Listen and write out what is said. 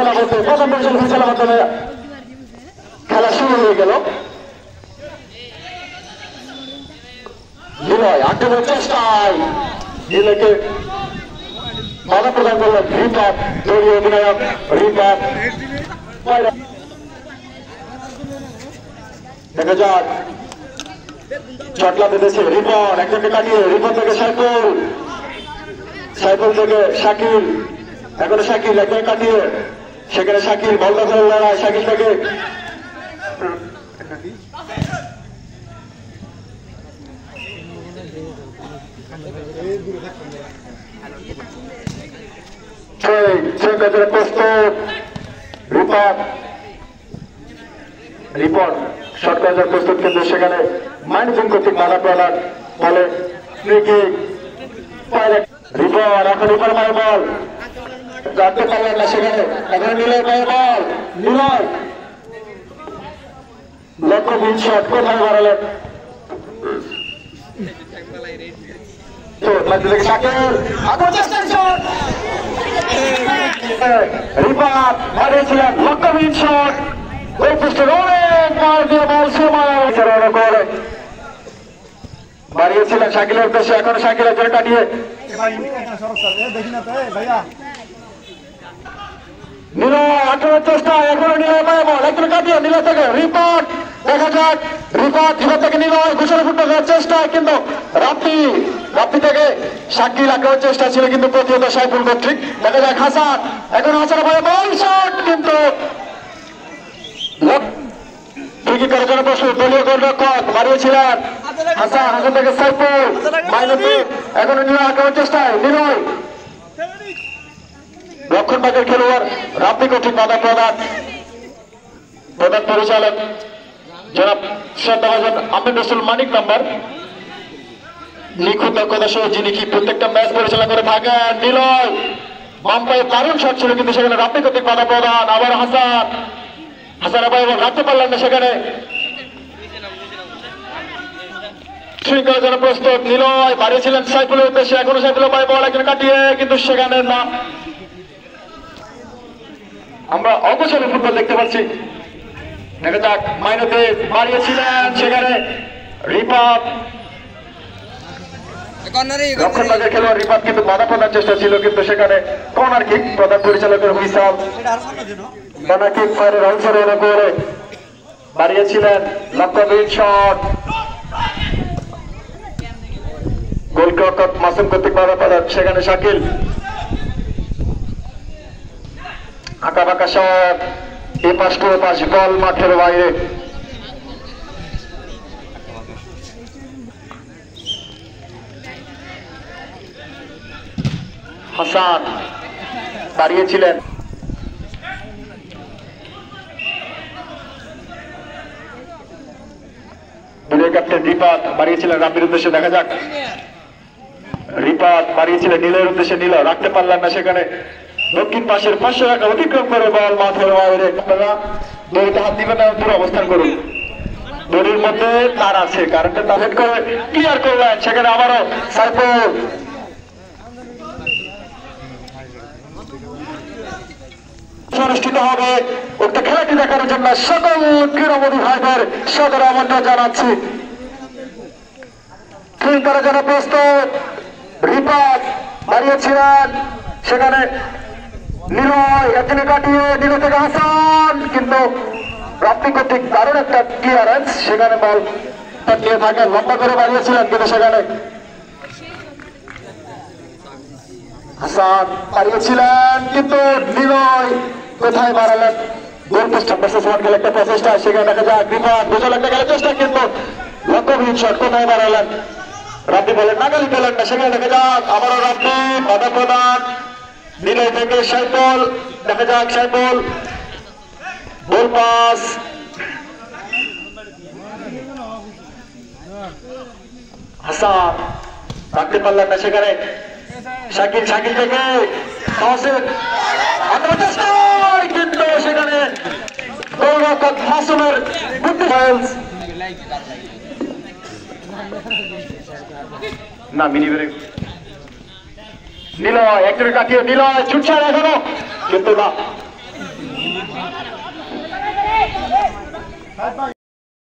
ফয়সালা বলতে প্রথম পরিচালক ফয়সালার মাধ্যমে খেলা শুরু হয়ে গেল। নিলয় আক্রমণের চেষ্টায় নিলয়কে বাধা প্রদান করলেন রিপাত, দলীয় অধিনায়ক রিপাত। দেখা যাক চটলা বেঁধেছে রিপন, একজনকে কাটিয়ে রিপন থেকে সাইফুল, সাইফুল থেকে শাকিল, এখনো শাকিল একজনকে কাটিয়ে সেখানে শাকিল বল দখলের লড়াই, শাকিল থেকে প্রস্তুত রিপন, রিপন শট করার প্রস্তুত, কিন্তু সেখানে ম্যানেজিং কর্তৃক বাধা প্রদান বলে রিপন এখন রিপন মায়ের বল রাখতে পারলেন না, সেখানে এখন নিলয় মায়ের বল, নিলয় লক্ষ্যহীন শট কোথায় মারালেন রিপাত মারিয়েছিলেন লক্ষ্যহীন শট, ওই পোস্টের অনেক মার দিয়ে বল করে মারিয়েছিলেন শাকিলের উদ্দেশ্যে, এখন শাকিলের জন্য কাটিয়ে নিলয় আক্রমণের চেষ্টা, এখনো নিলয় পায় বল, একজন কাটিয়ে নিলয় থেকে রিপাত, দেখা যাক রিপাত থেকে নিলয় ঘোষণা ফুটবল করার চেষ্টা, কিন্তু রাপ্তি থেকে শাকিল আক্রমণের চেষ্টা ছিল কিন্তু প্রতিহত সাইফুল কর্তৃক। দেখা যাক হাসান, এখন হাসান পায় বল, শট কিন্তু করার জন্য প্রস্তুত দলীয় গোলরক্ষক মারিয়েছিলেন হাসান, হাসান থেকে সাইফুল মাইনাসে, এখনো নিলয় আক্রমণের চেষ্টায় নিলয় রক্ষণ ভাগের খেলোয়াড় রাব্বি কর্তৃক বাধা প্রদান পরিচালক জনাব শ্রদ্ধাভাজন আহমেদ রসুল মানিক নাম্বার নিখুঁত দক্ষতা সহ যিনি কি প্রত্যেকটা ম্যাচ পরিচালনা করে থাকেন। নিলয় বাম পায়ে দারুণ শট ছিল কিন্তু সেখানে রাব্বি কর্তৃক বাধা প্রদান, আবার হাসান আবার রাখতে পারলেন না, সেখানে শৃঙ্খলার জন্য প্রস্তুত নিলয় বাড়িয়েছিলেন সাইফুলের উদ্দেশ্যে, এখনো সাইফুলের পায়ে বল একজন কাটিয়ে, কিন্তু সেখানে না আমরা অগোছালো ফুটবল দেখতে পাচ্ছি। দেখা যাক মাইনতে বাড়িয়েছিলেন সেখানে রিপাত, রক্ষণ ভাগের খেলোয়াড় রিপাত কিন্তু বাধা প্রদানের চেষ্টা ছিল, কিন্তু সেখানে কর্নার কিক প্রধান পরিচালকের হুইসাল, কর্নার কিক ফায়ারের আনসারে করে বাড়িয়েছিলেন লক্ষ্যহীন শট, গোলরক্ষক মাসুম কর্তৃক বাধা প্রদান, সেখানে শাকিল আঁকা বাঁকা শট, এ পাশ টু পাশ বল মাঠের বাইরে। হাসান দাঁড়িয়েছিলেন, দলীয় ক্যাপ্টেন রিপাত বাড়িয়েছিলেন রাব্বির উদ্দেশ্যে, দেখা যাক রিপাত বাড়িয়েছিলেন নীলের উদ্দেশ্যে, নীল রাখতে পারলেন না, সেখানে দক্ষিণ পাশের 500 টাকা অতিক্রম করে বল মাঠের বাইরে। আপনারা দড়িতে হাত দিবেন না, দূরে অবস্থান করুন, দড়ির মধ্যে তার আছে, কারেন্টের তার হেড করে ক্লিয়ার করলেন, সেখানে আবারও সাইফুল অনুষ্ঠিত হবে। উক্ত খেলাটি দেখার জন্য সকল ক্রীড়ামোদী ভাইদের সদর আমন্ত্রণ জানাচ্ছি। করার জন্য প্রস্তুত রিপাত বাড়িয়েছিলেন, সেখানে নিলয় একজনে কাটিয়ে নিল থেকে হাসান, কিন্তু রাব্বি কর্তৃক দারুণ একটা ক্লিয়ারেন্স, সেখানে বল নিয়ে থাকেন লম্বা করে বাড়িয়েছিলেন, কিন্তু সেখানে হাসান বাড়িয়েছিলেন, কিন্তু নিলয় কোথায় বাড়ালেন, গোল পোস্ট গেলে একটা প্রচেষ্টা, সেখানে দেখা যাক রিপাত বোঝাল একটা গেলে চেষ্টা, কিন্তু লক্ষ্যহীন শট কোথায় বাড়ালেন, রাব্বি বলেন নাগালি পেলেন না, সেখানে দেখা যাক আবারও রাব্বি বাধা প্রদান, নিলয় থেকে সাইফুল, দেখা যাক সাইফুল গোল পাস, হাসান রাখতে পারলেন না, সেখানে শাকিল থেকে কিন্তু সেখানে গোলরক্ষক মাসুমের না মিনিবের নিলয় একজনে কাটিয়ে নিলয় ছুটছে এখনো, কিন্তু না